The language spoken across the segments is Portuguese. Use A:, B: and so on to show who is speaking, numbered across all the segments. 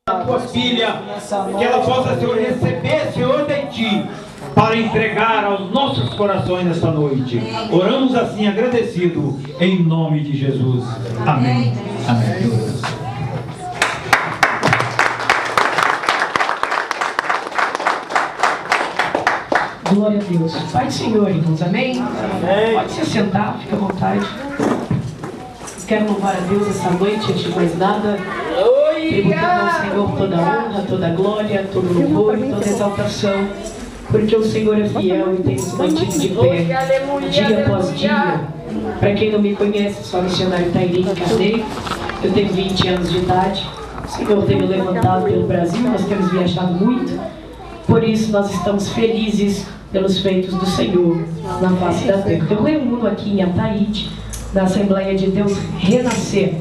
A: a tua filha, que ela possa, Senhor, receber, Senhor, de ti, para entregar aos nossos corações nesta noite. Oramos assim, agradecido, em nome de Jesus. Amém. Amém.
B: Glória a Deus. Pai do Senhor, irmãos, amém?
A: Amém.
B: Pode se sentar, fica à vontade. Quero louvar a Deus essa noite, antes de mais nada, tributando ao Senhor toda a honra, toda a glória, todo o louvor e toda a exaltação, porque o Senhor é fiel e tem nos mantido de pé, dia após dia. Para quem não me conhece, sou a missionária Tairine Carneiro, eu tenho 20 anos de idade, o Senhor tem me levantado pelo Brasil, nós temos viajado muito, por isso nós estamos felizes pelos feitos do Senhor na face da terra. Eu reúno aqui em Ataíde, na Assembleia de Deus Renascer.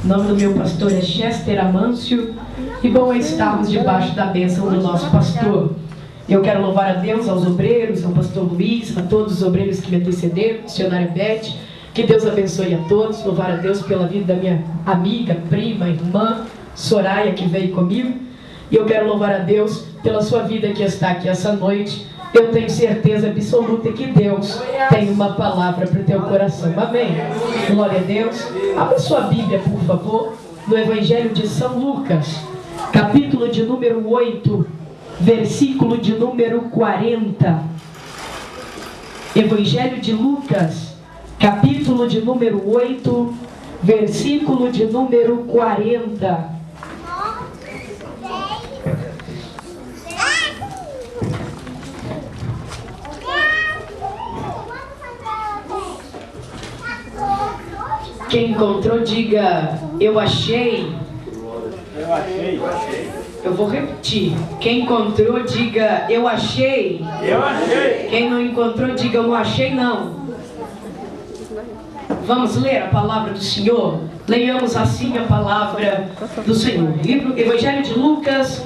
B: O nome do meu pastor é Chester Amâncio, e bom é estarmos debaixo da bênção do nosso pastor. Eu quero louvar a Deus, aos obreiros, ao pastor Luiz, a todos os obreiros que me antecederam, missionária Beth, que Deus abençoe a todos. Louvar a Deus pela vida da minha amiga, prima, irmã, Soraya, que veio comigo. E eu quero louvar a Deus pela sua vida que está aqui essa noite. Eu tenho certeza absoluta que Deus tem uma palavra para o teu coração. Amém? Glória a Deus. Abra sua Bíblia, por favor, no Evangelho de São Lucas, capítulo de número 8, versículo de número 40. Evangelho de Lucas, capítulo de número 8, versículo de número 40. Quem encontrou, diga: eu achei.
A: Eu achei.
B: Eu vou repetir. Quem encontrou, diga: eu achei.
A: Eu achei.
B: Quem não encontrou, diga: eu não achei não. Vamos ler a palavra do Senhor? Leiamos assim a palavra do Senhor. Livro Evangelho de Lucas,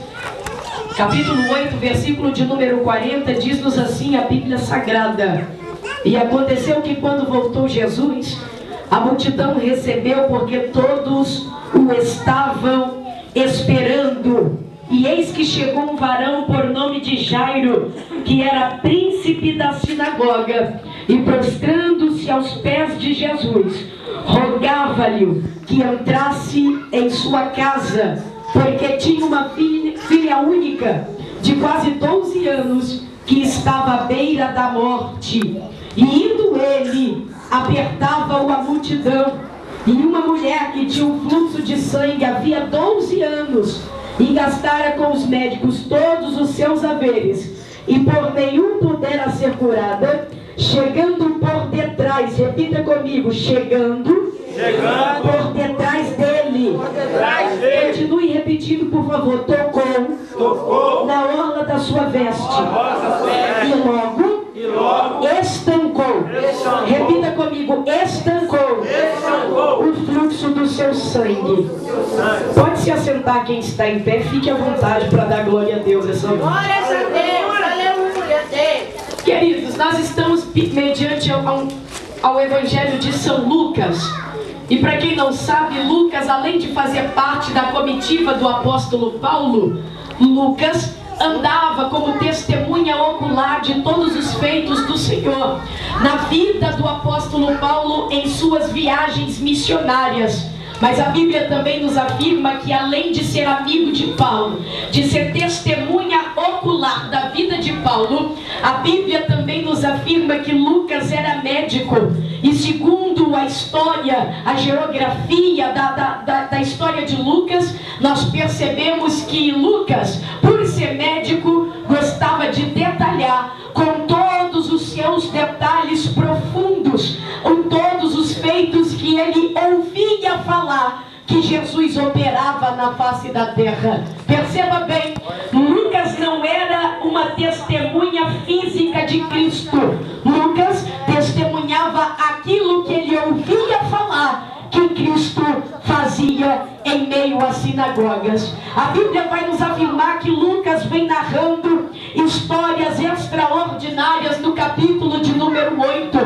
B: capítulo 8, versículo de número 40, diz-nos assim a Bíblia Sagrada: e aconteceu que quando voltou Jesus, a multidão recebeu, porque todos o estavam esperando. E eis que chegou um varão por nome de Jairo, que era príncipe da sinagoga, e prostrando-se aos pés de Jesus, rogava-lhe que entrasse em sua casa, porque tinha uma filha única, de quase 12 anos, que estava à beira da morte. E indo ele, apertava-o a multidão, e uma mulher que tinha um fluxo de sangue havia 12 anos, e gastara com os médicos todos os seus haveres, e por nenhum pudera ser curada, chegando por detrás, repita comigo, chegando por detrás dele. Continue repetindo, por favor. Tocou na orla da sua veste, e logo estancou. Repita comigo, estancou o fluxo do seu sangue. Pode se assentar quem está em pé, fique à vontade para dar glória a Deus essa noite.
C: Glória a Deus, aleluia, Deus.
B: Queridos, nós estamos mediante ao Evangelho de São Lucas. E para quem não sabe, Lucas, além de fazer parte da comitiva do apóstolo Paulo, Lucas andava como testemunha ocular de todos os feitos do Senhor na vida do apóstolo Paulo em suas viagens missionárias. Mas a Bíblia também nos afirma que, além de ser amigo de Paulo, de ser testemunha ocular da vida de Paulo, a Bíblia também nos afirma que Lucas era médico. E segundo a história, a geografia da história de Lucas, nós percebemos que Lucas, por ser médico, gostava de detalhar com todos os seus detalhes profundos, com todos os feitos que ele ouvia falar, que Jesus operava na face da terra. Perceba bem, Lucas não era uma testemunha física de Cristo. Lucas testemunhava aquilo que ele ouvia falar, que Cristo fazia em meio às sinagogas. A Bíblia vai nos afirmar que Lucas vem narrando histórias extraordinárias no capítulo de número 8.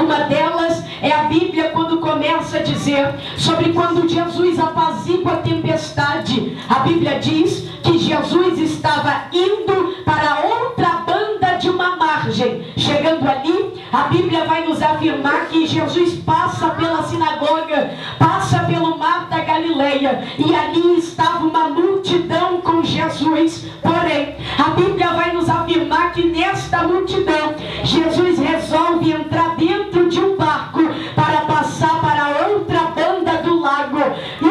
B: Uma delas é a Bíblia quando começa começa a dizer sobre quando Jesus apazigua a tempestade. A Bíblia diz que Jesus estava indo para outra banda de uma margem. Chegando ali, a Bíblia vai nos afirmar que Jesus passa pela sinagoga, passa pelo mar da Galileia, e ali estava uma multidão com Jesus. Porém, a Bíblia vai nos afirmar que nesta multidão, Jesus resolve entrar dentro de um barco para passar para outra banda do lago.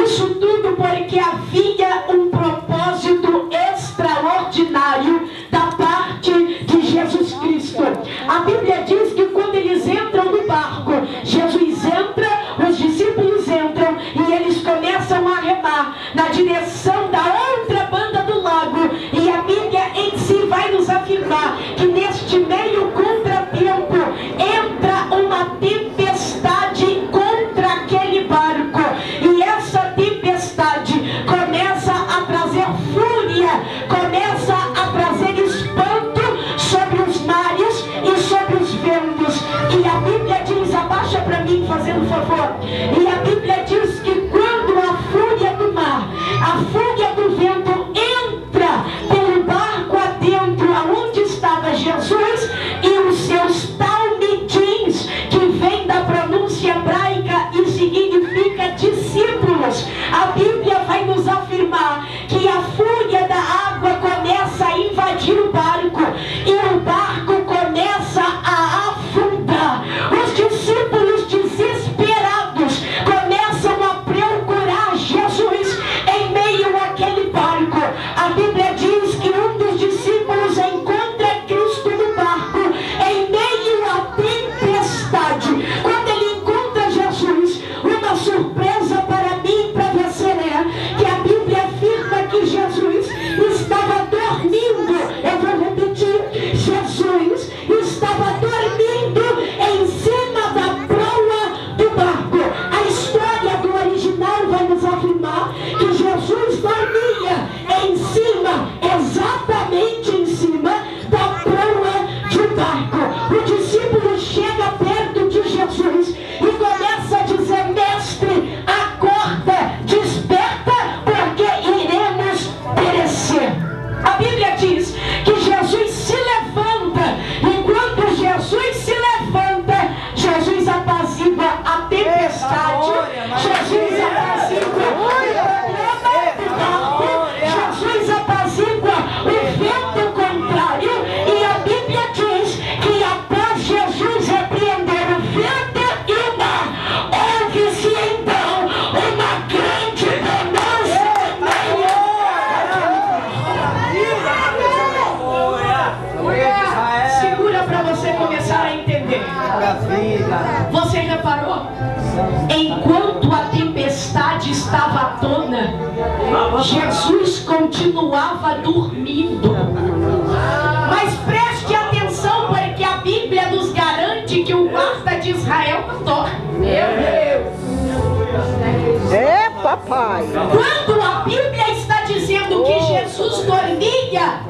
B: Isso tudo porque havia um propósito extraordinário da parte de Jesus Cristo. A Bíblia diz que quando eles entram no barco, Jesus entra, os discípulos entram e eles começam a remar na direção da outra banda do lago. E a Bíblia em si vai nos afirmar que neste meio contratempo entra uma tempestade contra aquele barco. E essa tempestade começa a trazer fúria, começa a trazer espanto sobre os mares e sobre os ventos. E a Bíblia diz, abaixa para mim fazendo favor, e a Bíblia diz que quando a fúria do mar, a fúria do vento entra pelo barco adentro aonde estava Jesus e os seus talmidins, que vem da pronúncia hebraica e significa discípulos, a Bíblia vai nos afirmar que a fúria da água começa a invadir o barco e o barco começa a afundar. Os discípulos desesperados começam a procurar Jesus em meio àquele barco. A Bíblia diz que um dos discípulos encontra Cristo no barco em meio à tempestade. Quando ele encontra Jesus, uma surpresa para mim e para você é que a Bíblia afirma que Jesus estava dormindo. Eu vou repetir, Jesus estava dormindo em cima da proa do barco. A história do original vai nos afirmar que Jesus dormia em cima, exatamente em cima da proa de um barco. O discípulo chega perto de Jesus e começa a dizer: mestre, acorda, desperta, porque iremos perecer. A Bíblia diz que Jesus se levanta, e quando Jesus se levanta, Jesus apazigua a tempestade, Jesus apazigua o problema do barco, Jesus apazigua o vento contrário, e a Bíblia diz que após Jesus repreender o vento e o mar, houve-se então uma grande bonança no meio. Segura para você começar a entender. Você reparou? Enquanto a tempestade estava à tona, Jesus continuava dormindo. Mas preste atenção, porque a Bíblia nos garante que o guarda de Israel não dorme. Meu Deus!
D: É, papai.
B: Quando a Bíblia está dizendo que Jesus dormia,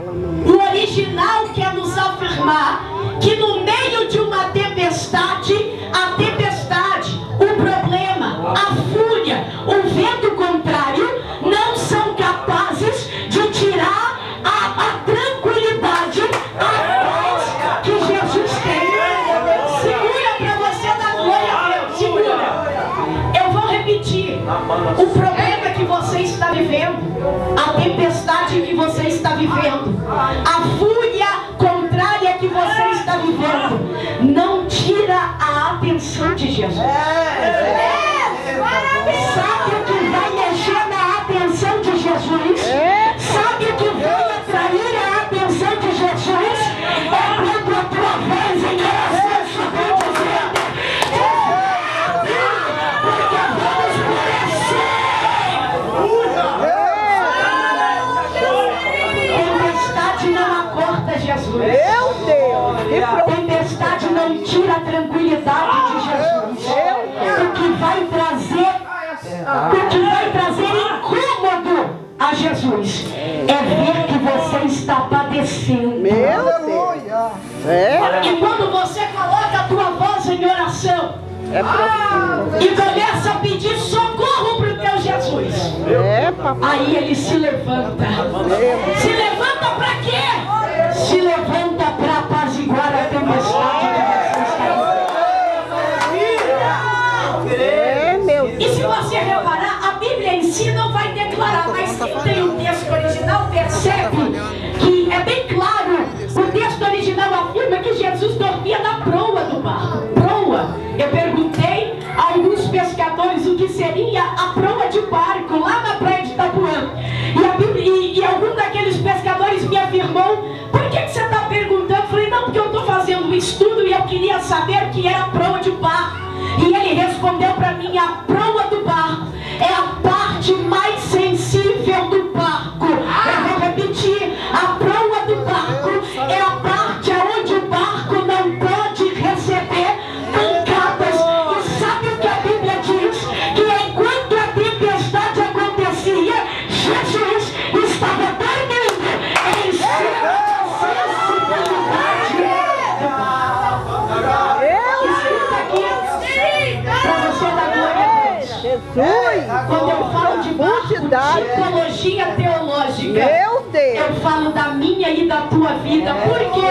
B: o original quer nos afirmar que no meio de uma tempestade, a tempestade, o problema, a fúria, o vento contrário não são capazes de tirar a tranquilidade, a paz que Jesus tem. Segura para você dar glória a Deus, segura. Eu vou repetir. O problema que você está vivendo, a tempestade que você está vivendo, a fúria contrária que você está vivendo, não tira a atenção de Jesus. Sabe o que vai mexer na atenção de Jesus? Sabe o que vai atrair a atenção de Jesus? É quando a tua voz em oração subir dizendo: porque vamos perecer. Tempestade não acorda Jesus.
D: Meu Deus.
B: Tempestade não tira a tranquilidade de Jesus. O que vai trazer incômodo a Jesus é ver que você está padecendo.
D: Meu Deus.
B: E quando você coloca a tua voz em oração, E começa a pedir socorro para o teu Jesus. Aí ele se levanta. Se levanta para quê? Se levanta para apaziguar a tempestade que você está. E se você reparar, a Bíblia em si não vai declarar, mas quem tem o texto original percebe que é bem claro. O texto original afirma que Jesus dormia na proa do barco. Proa. Eu perguntei a alguns pescadores o que seria a proa de barco lá na praia de Itapuã. E algum daqueles pescadores me afirmou: por que você está perguntando? Eu falei: não, porque eu estou fazendo um estudo e eu queria saber o que era a proa de barco. E ele respondeu para mim: a proa do barco é a parte mais sensível do barco. Eu vou repetir: a proa do barco é a parte onde o barco não pode receber pancadas. E sabe o que a Bíblia diz? Que enquanto a tempestade acontecia, Jesus estava dormindo em cima da sensibilidade do barco. Escuta aqui, para você dar glória a Deus.
D: Jesus!
B: Quando eu falo de barco, tipologia teológica, eu falo da minha e da tua vida. Porque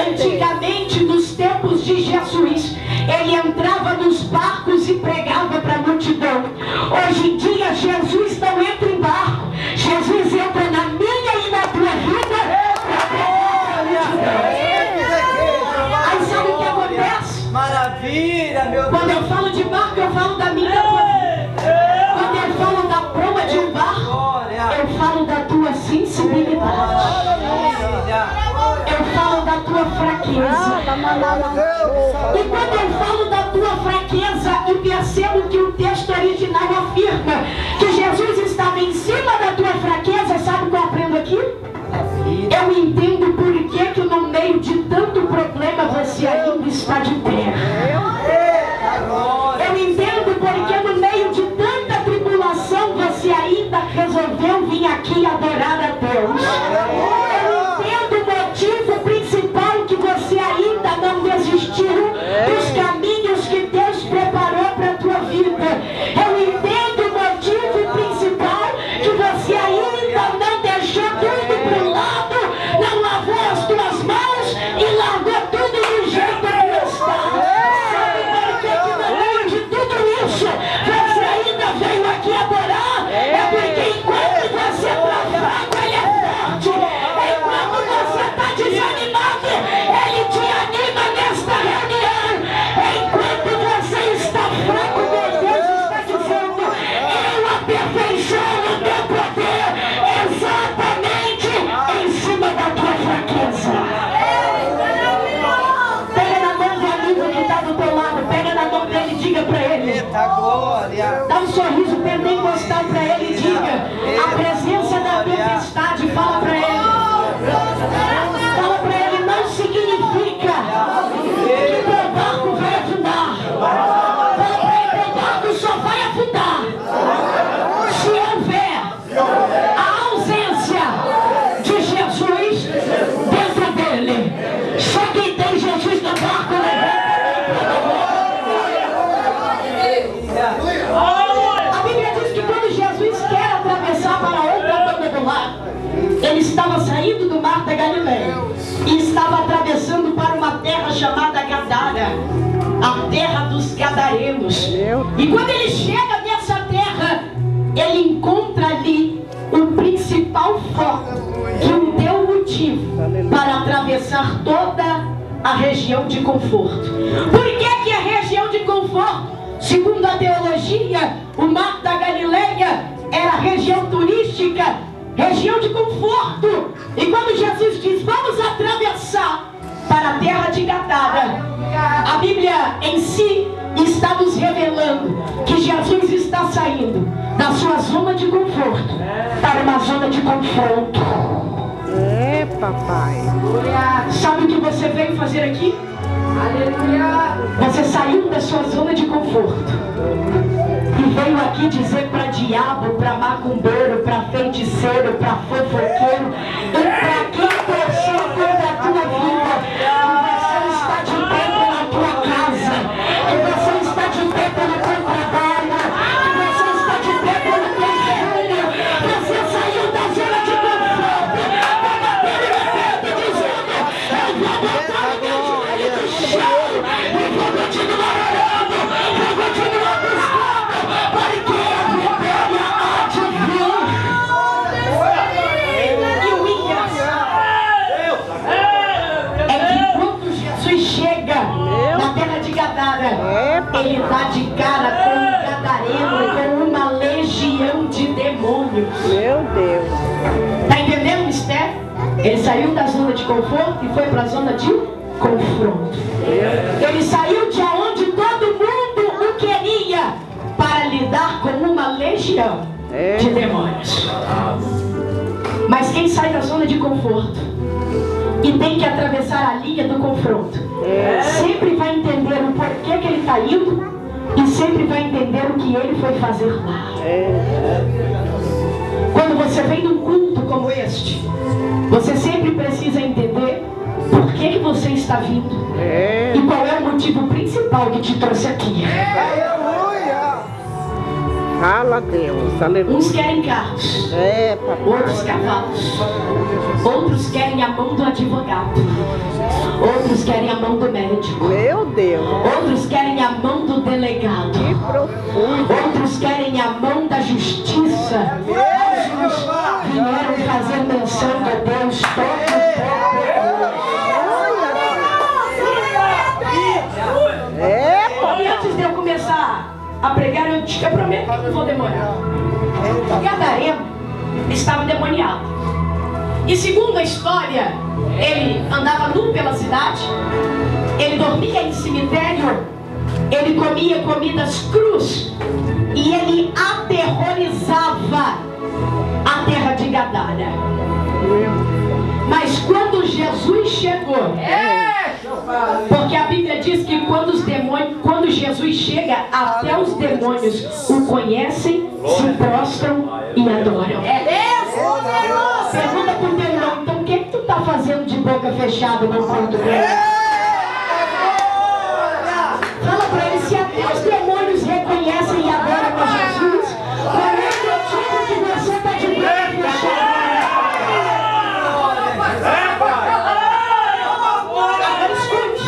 B: antigamente, nos tempos de Jesus, ele entrava nos barcos e pregava para a multidão. Hoje em dia, Jesus não entra em barco. Jesus entra na minha e na tua vida para pregar para a multidão. Aí sabe o que acontece?
E: Maravilha, meu Deus.
B: Quando eu falo de barco, eu falo da minha e da tua vida. Quando eu falo da proa de um barco, eu falo da tua sensibilidade. Eu falo da tua fraqueza. E quando eu falo da tua fraqueza, eu percebo que o texto original afirma que Jesus estava em cima da tua fraqueza. Sabe o que eu aprendo aqui? Eu entendo por que no meio de tanto problema você ainda está de pé. Eu entendo porque no meio de tanta tribulação você ainda resolveu vir aqui adorar a Deus. Eu entendo o motivo principal que você ainda não desistiu dos caminhos que Deus preparou para a tua vida. Eu entendo o motivo principal que você ainda não deixou tudo para o lado, não lavou as tuas mãos e largou tudo do jeito que está. Sabe por que no meio de tudo isso você ainda veio aqui adorar? É porque enquanto você está fraco, ele é forte. Enquanto você está desanimado, ele te anima nesta reunião. Enquanto você está fraco, Deus está dizendo: eu aperfeiçoo o meu poder exatamente em cima da tua fraqueza. Pega na mão do amigo que está do teu lado, pega na mão dele e diga para ele. Dá um sorriso pentecostal para ele e diga: a presença da tempestade, fala para ele. Fala para ele: não significa que teu barco vai afundar. Fala para ele: teu barco só vai afundar se houver a ausência de Jesus dentro dele. Só quem tem Jesus no barco levanta. A Bíblia diz que quando Jesus quer atravessar para outra banda do mar, ele estava saindo do mar da Galileia e estava atravessando para uma terra chamada Gadara, a terra dos Gadarenos. E quando ele chega nessa terra, ele encontra ali o principal foco que o deu motivo para atravessar toda a região de conforto. Por que a região de conforto? Segundo a teologia, o mar da Galileia era região turística, região de conforto. E quando Jesus diz: vamos atravessar para a terra de Gadara, a Bíblia em si está nos revelando que Jesus está saindo da sua zona de conforto para uma zona de confronto.
D: Papai.
B: Sabe o que você veio fazer aqui? Aleluia! Você saiu da sua zona de conforto e veio aqui dizer para diabo, para macumbeiro, para feiticeiro, para fofoqueiro e para quem torceu contra a tua vida, que você está de pé pela tua casa, que você está de cara com um gadareno, com uma legião de demônios.
D: Meu Deus.
B: Está entendendo o mistério? Ele saiu da zona de conforto e foi para a zona de confronto. Ele saiu de onde todo mundo o queria para lidar com uma legião de demônios. Mas quem sai da zona de conforto e tem que atravessar a linha do confronto, sempre vai entender o porquê que ele está indo e sempre vai entender o que ele foi fazer lá. Quando você vem num culto como este, você sempre precisa entender por que você está vindo e qual é o motivo principal que te trouxe aqui.
D: Fala, Deus. Aleluia.
B: Uns querem carros,
D: Papai.
B: outros cavalos, outros querem a mão do advogado, outros querem a mão do médico,
D: Meu Deus.
B: outros querem a mão do delegado,
D: Que profundo.
B: outros querem a mão da justiça. Uns vieram fazer menção de Deus E antes de eu começar a pregar, eu prometo que não vou demorar. O gadareno estava demoniado. E segundo a história, ele andava nu pela cidade, ele dormia em cemitério, ele comia comidas crus e ele aterrorizava a terra de Gadara. Mas quando Jesus chegou, porque a Bíblia diz que quando Jesus chega, até os demônios o conhecem, se prostram e adoram. Pergunta pro teu irmão, então o que tu tá fazendo de boca fechada no culto dele? Fala pra ele, se até os demônios reconhecem e adoram a Jesus, qual é o motivo que você tá de boca fechada? Agora escute.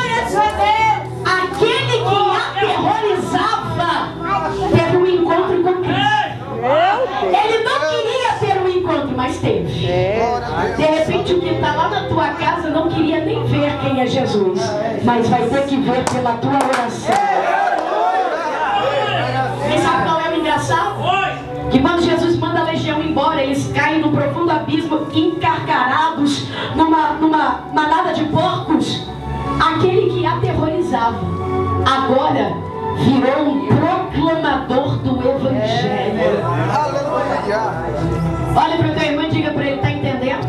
B: Aquele que aterrorizava teve um encontro com Cristo. Ele não queria ter um encontro, mas teve. De repente o que está lá na tua casa não queria nem ver quem é Jesus, mas vai ter que ver pela tua oração. E sabe qual é o engraçado? Que quando Jesus manda a legião embora, eles caem no profundo abismo, encarcarados numa manada de porcos. Aquele que aterrorizava agora virou um proclamador do Evangelho. Olha para o teu irmão e diga para ele, está entendendo?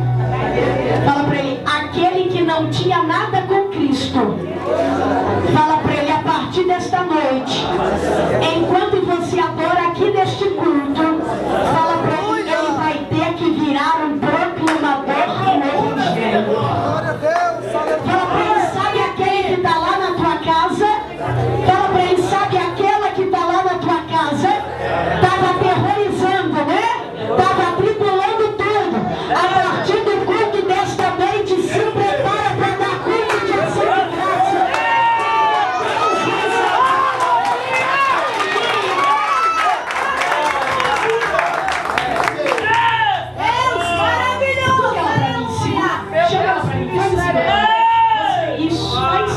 B: Fala para ele, aquele que não tinha nada com Cristo. Fala para ele, a partir desta noite, enquanto você adora aqui neste culto, fala para ele, ele vai ter que virar um proclamador do Evangelho. Fala para ele, sabe aquele que está lá na tua casa? Fala para ele, sabe aquela que está lá na tua casa? Estava aterrorizando, né? Estava atribulando tudo. A partir do culto desta noite, se prepara para dar culto de ação de graça. Deus maravilhoso! Chega ela para mim, faz isso, mas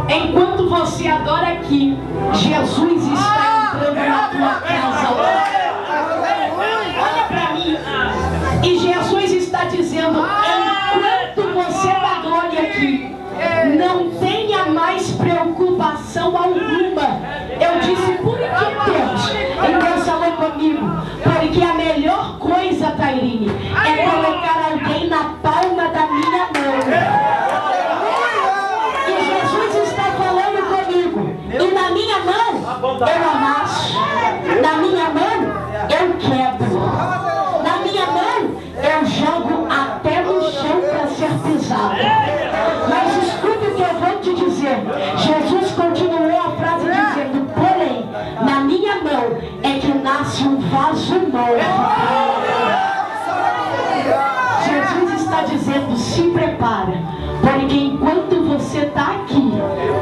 B: enquanto você adora aqui, Jesus está entrando na tua casa. Olha para mim. E Jesus está dizendo, enquanto você dá glória aqui, não tenha mais preocupação alguma. Eu disse, por que Deus? E Deus falou comigo, porque a melhor coisa, Tairine, é colocar alguém na palma da minha mão. E Jesus está falando comigo, e na minha mão eu amasso, na minha mão eu quebro, na minha mão eu jogo até no chão para ser pisado. Mas escute o que eu vou te dizer. Jesus continuou a frase dizendo, porém, na minha mão é que nasce um vaso novo. Jesus está dizendo, se prepara, porque enquanto você está aqui,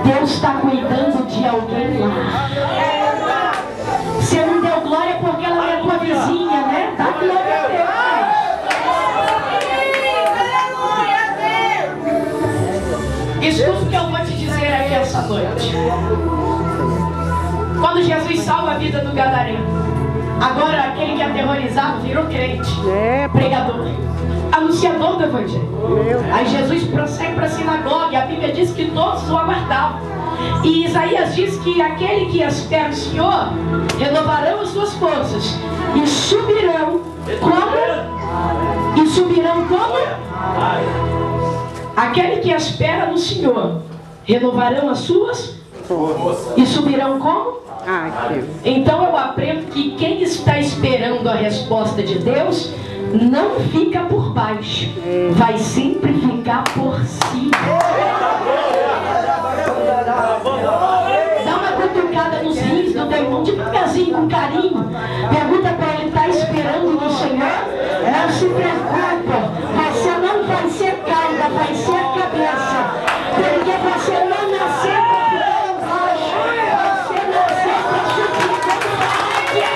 B: Deus está cuidando de alguém lá. Você não deu glória porque ela é tua vizinha, né? Dá glória a Deus. Escuta o que eu vou te dizer aqui essa noite. Jesus salva a vida do gadareno. Agora aquele que é aterrorizado virou crente, pregador, anunciador do evangelho. Aí Jesus prossegue para a sinagoga e a Bíblia diz que todos o aguardavam. E Isaías diz que aquele que espera o Senhor renovarão as suas forças e subirão como? E subirão como? Aquele que espera no Senhor renovarão as suas e subirão como? Então eu aprendo que quem está esperando a resposta de Deus não fica por baixo, vai sempre ficar por cima. Dá uma cutucada nos rins do teu irmão, devagarzinho, com carinho. Pergunta para ele, está esperando do Senhor? Não se preocupa, você não vai ser cauda, vai ser a cabeça. Porque você não nasceu para ficar baixo, você nasceu para subir como águia.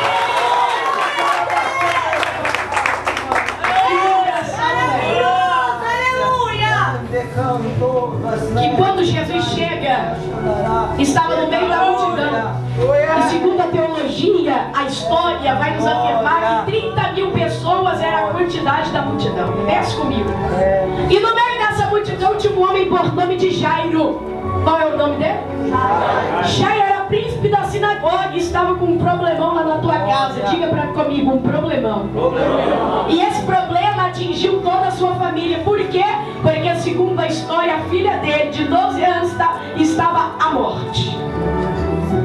B: Que quando Jesus chega, estava no meio da multidão. E segundo a teologia, a história vai nos afirmar que 30 mil pessoas era a quantidade da multidão. Desce comigo. E no meio dessa multidão tinha um homem por nome de Jairo. Qual é o nome dele? Jairo era príncipe da sinagoga e estava com um problemão lá na tua casa. Diga comigo, um problemão. E esse problema atingiu toda a sua família. Por quê? Porque segundo a história, a filha dele, de 12 anos, estava à morte.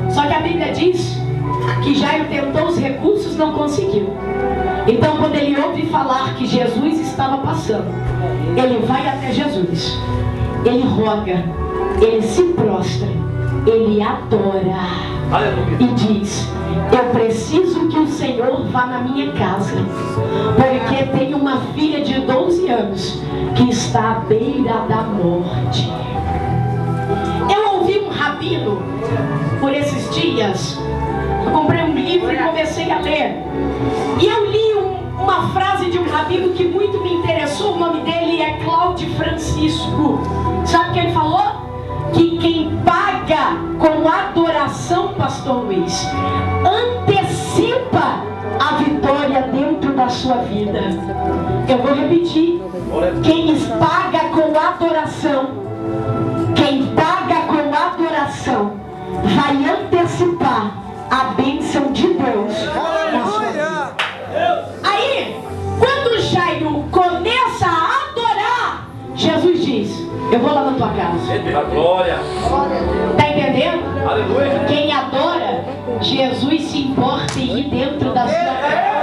B: Só que a Bíblia diz que Jairo tentou os recursos, não conseguiu. Então quando ele ouve falar que Jesus estava passando, ele vai até Jesus, ele roga, ele se prostra, ele adora e diz: eu preciso que o Senhor vá na minha casa, porque tenho uma filha de 12 anos que está à beira da morte. Eu ouvi um rabino por esses dias. Eu comprei um livro e comecei a ler. E eu li uma frase de um rabino que muito me interessou. O nome dele é Cláudio Francisco. Sabe o que ele falou? Que quem paga com adoração, pastor Luiz, antecipa a vitória dentro da sua vida. Eu vou repetir. Quem paga com adoração, quem paga com adoração, vai antecipar a bênção de Deus na sua vida. Aí, quando Jairo começa a adorar, Jesus diz: eu vou lá na tua casa.
E: Glória.
B: Está entendendo?
E: Aleluia.
B: Quem adora, Jesus se importa em ir dentro da sua casa.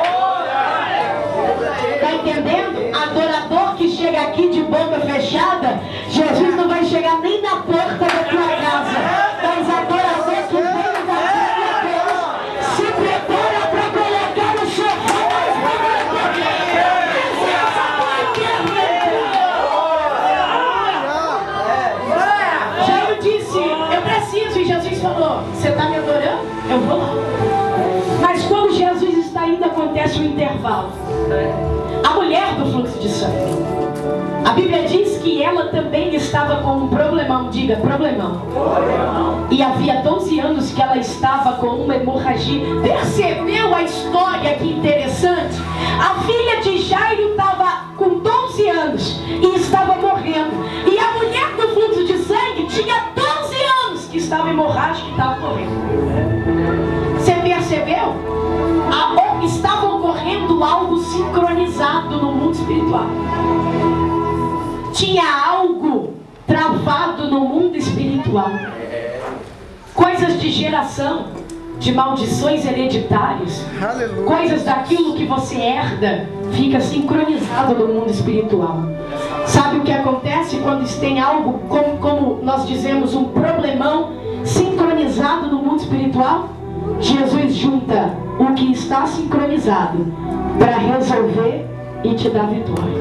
B: Está entendendo? Adorador que chega aqui de boca fechada, Jesus não vai chegar nem na porta da tua casa. Mas adorador que vem da tua Deus se prepara para colocar o sofá nas Jairo disse: eu preciso. E Jesus falou: você está me adorando? Eu vou lá. Mas quando Jesus está indo, acontece um intervalo. A mulher do fluxo de sangue, a Bíblia diz que ela também estava com um problemão. Diga, problemão. E havia 12 anos que ela estava com uma hemorragia. Percebeu a história? Que interessante. A filha de Jairo estava com 12 anos e estava morrendo. E a mulher do fluxo de sangue tinha 12 anos que estava hemorrágica e estava morrendo. Você percebeu? Estava ocorrendo algo sincronizado no mundo espiritual. Tinha algo travado no mundo espiritual. Coisas de geração, de maldições hereditárias, coisas daquilo que você herda, fica sincronizado no mundo espiritual. Sabe o que acontece quando tem algo, como nós dizemos, um problemão sincronizado no mundo espiritual? Jesus junta o que está sincronizado para resolver e te dar vitória.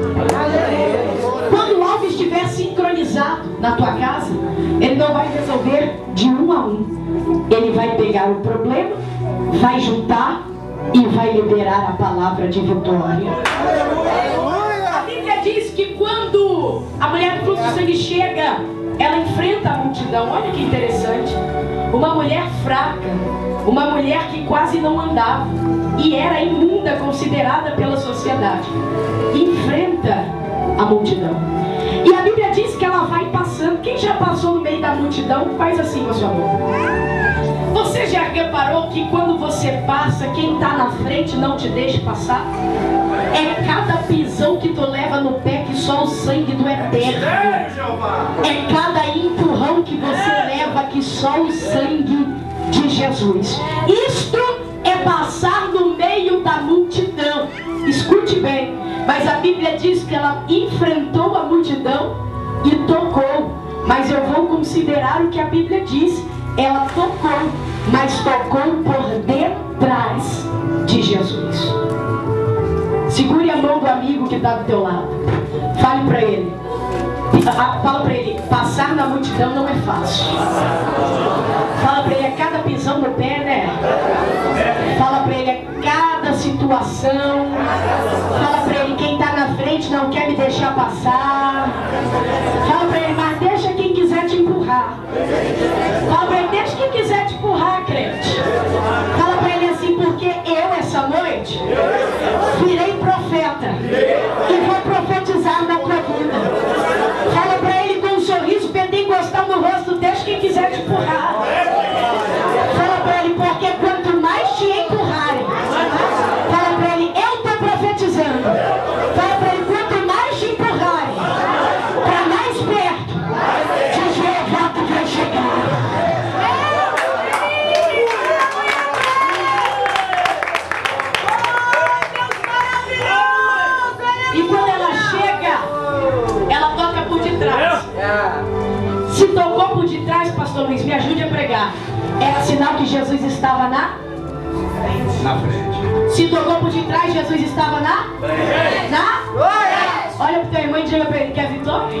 B: Quando algo estiver sincronizado na tua casa, ele não vai resolver de um a um. Ele vai pegar o problema, vai juntar e vai liberar a palavra de vitória. A Bíblia diz que quando a mulher do fluxo de sangue chega, ela enfrenta a multidão. Olha que interessante. Uma mulher fraca, uma mulher que quase não andava e era imunda, considerada pela sociedade, enfrenta a multidão. E a Bíblia diz que ela vai passando. Quem já passou no meio da multidão, faz assim com a sua boca. Você já reparou que quando você passa, quem está na frente não te deixa passar? É cada pisão que tu leva no pé que só o sangue do Eterno. É cada empurrão que você leva que só o sangue de Jesus. Isto é passar no meio da multidão. Escute bem. Mas a Bíblia diz que ela enfrentou a multidão e tocou. Mas eu vou considerar o que a Bíblia diz. Ela tocou, mas tocou por detrás de Jesus. Segure a mão do amigo que está do teu lado. Fale para ele. Fala para ele, passar na multidão não é fácil. Fala para ele, é cada pisão no pé, né? Fala para ele, é cada situação. Fala para ele, quem está na frente não quer me deixar passar. Fala para ele, mas deixa quem quiser te empurrar. Fala para ele, deixa quem quiser te empurrar, crente. Fala para ele assim, porque eu essa noite virei profeta e vou profetizar na tua vida. Fala pra ele com um sorriso pentecostal no rosto, deixa quem quiser te empurrar. Fala pra ele, porque quanto mais te empurrarem, fala pra ele, eu estou profetizando. Fala pra ele, quanto mais te empurrarem, para mais perto, de Jeová tu vai chegar. E quando ela chega, ela toca por detrás. Se tocou por detrás, pastor Luiz, me ajude a pregar. Era sinal que Jesus estava na frente. Se tocou por detrás, Jesus estava na Olha para o teu irmão e diga para ele, quer vitória?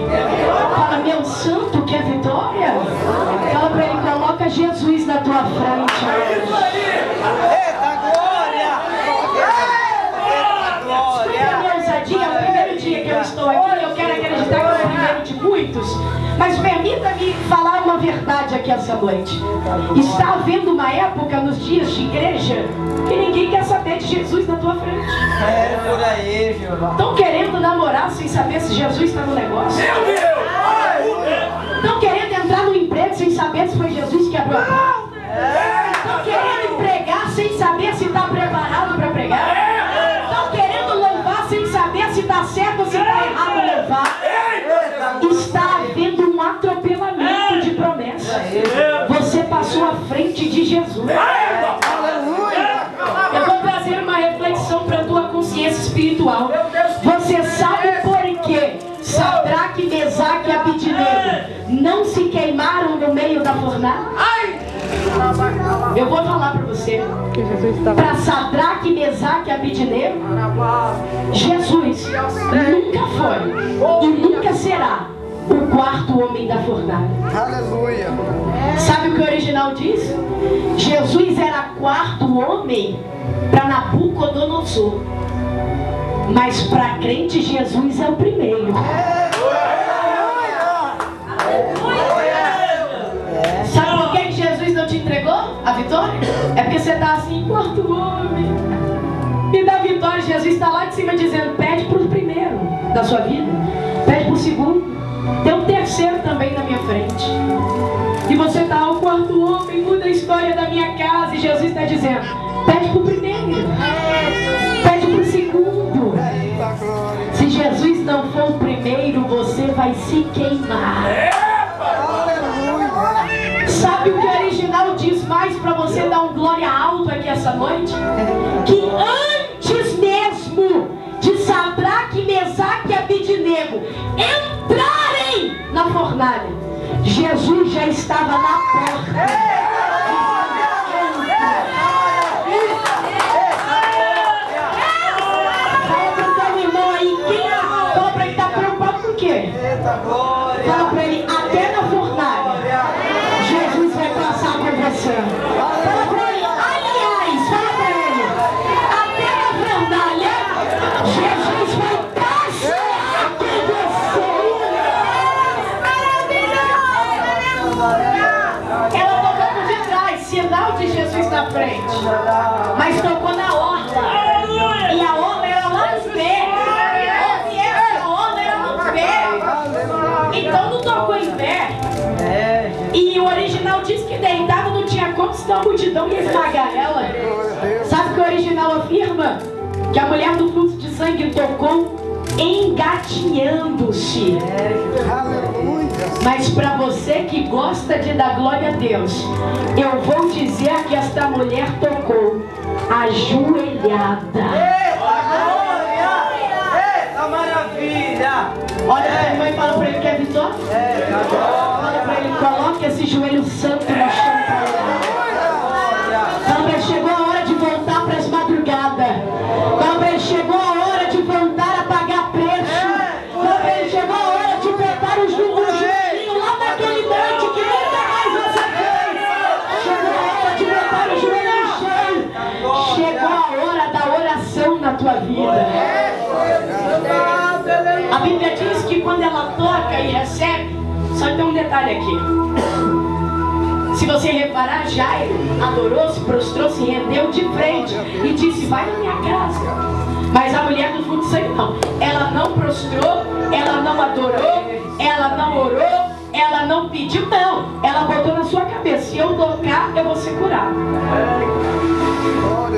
B: Fala, meu santo, quer vitória? Fala para ele, coloca Jesus na tua frente.
E: Eita glória!
B: É o primeiro dia que eu estou aqui, eu quero acreditar que é o primeiro de muitos, mas permita-me falar uma verdade aqui essa noite. Está havendo uma época nos dias de igreja que ninguém quer saber de Jesus na tua frente.
E: É por aí, Jeová.
B: Estão querendo namorar sem saber se Jesus está no negócio. Estão querendo entrar no emprego sem saber se foi Jesus que abriu a porta. Estão querendo pregar sem saber se está preparado para pregar. Estão querendo louvar sem saber se está certo ou se está errado louvar. Está havendo um atropelamento de promessas. Você passou à frente de Jesus. Eu vou trazer uma reflexão para a tua consciência espiritual. Você sabe por que Sadraque, Mesaque e Abidnego não se queimaram no meio da fornalha? Eu vou falar para você. Para Sadraque, Mesaque e Abidnego, Jesus nunca foi e nunca será o quarto homem da fornalha.
E: Aleluia.
B: Sabe o que o original diz? Jesus era quarto homem para Nabucodonosor, mas para crente Jesus é o primeiro. Sabe por que Jesus não te entregou a vitória? É porque você está assim, quarto homem. E da vitória, Jesus está lá de cima dizendo, pede para o primeiro da sua vida, pede para o segundo, tem um terceiro também na minha frente. E você está, o quarto homem, muda a história da minha casa. E Jesus está dizendo, pede para o primeiro, pede para o segundo. Se Jesus não for o primeiro, você vai se queimar. Sabe o que o original diz mais para você dar um glória alto aqui essa noite? Que antes mesmo de Sadraque, Mesaque e Abidnego entrarem na fornalha, Jesus já estava na porta. Fala pra ele, até na fornalha Jesus vai passar por você. Fala pra ele, aliás, fala pra ele, até na fornalha Jesus vai passar por você. Ela tocou frente. Mas tocou na orla. E a orla era lá no pé. Onde é a orla era no pé. Então não tocou em pé. E o original diz que deitado não tinha como, senão a multidão ia esmagar ela. Sabe o que o original afirma? Que a mulher do fluxo de sangue tocou engatinhando-se. Mas para você que gosta de dar glória a Deus, eu vou dizer que esta mulher tocou ajoelhada.
E: Eita, maravilha!
B: Olha para a irmã e fala para ele que é vitória. Fala para ele, coloque esse joelho santo no chão. Fala para ele, chegou a hora de voltar para as madrugadas. Fala para ele, chegou a hora de voltar a pagar preço. Fala para ele, chegou a hora de botar o joelhinho lá naquele monte que nunca mais você fez. Chegou a hora de botar o joelho no chão. Chegou a hora da oração na tua vida. A Bíblia diz que quando ela toca e recebe, só tem um detalhe aqui. Se você reparar, Jairo adorou, se prostrou, se rendeu de frente e disse, vai na minha casa. Mas a mulher do fluxo de sangue não. Ela não prostrou, ela não adorou, ela não orou, ela não pediu, não. Ela botou na sua cabeça, se eu tocar, eu vou ser curado.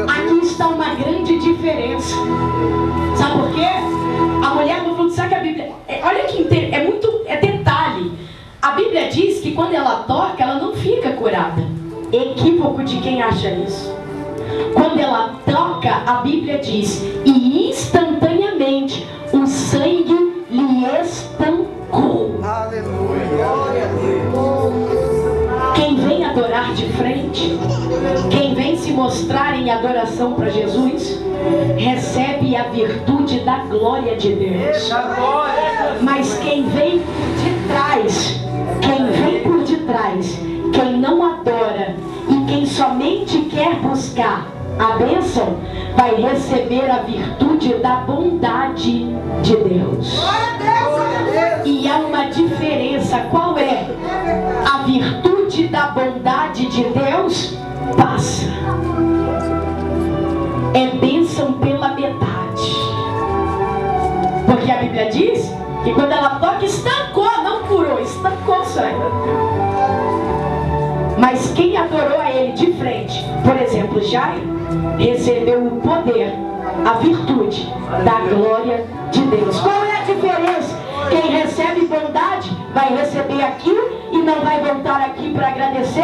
B: Aqui está uma grande diferença. Sabe por quê? A mulher do fluxo de sangue, a Bíblia, olha que é detalhe. A Bíblia diz que quando ela toca, ela não fica curada. Equívoco de quem acha isso. Quando ela toca, a Bíblia diz, e instantaneamente o sangue lhe estancou.
E: Aleluia!
B: Quem vem adorar de frente, quem vem se mostrar em adoração para Jesus, recebe a virtude da glória de Deus. Mas quem vem de trás, quem não adora e quem somente quer buscar a bênção, vai receber a virtude da bondade de Deus. E há uma diferença. Qual é? A virtude da bondade de Deus passa. É bênção pela metade. Porque a Bíblia diz que quando ela toca, estancou, não curou, estancou o sangue. Mas quem adorou a ele de frente, por exemplo, Jairo, recebeu o poder, a virtude da glória de Deus. Qual é a diferença? Quem recebe bondade vai receber aquilo e não vai voltar aqui para agradecer.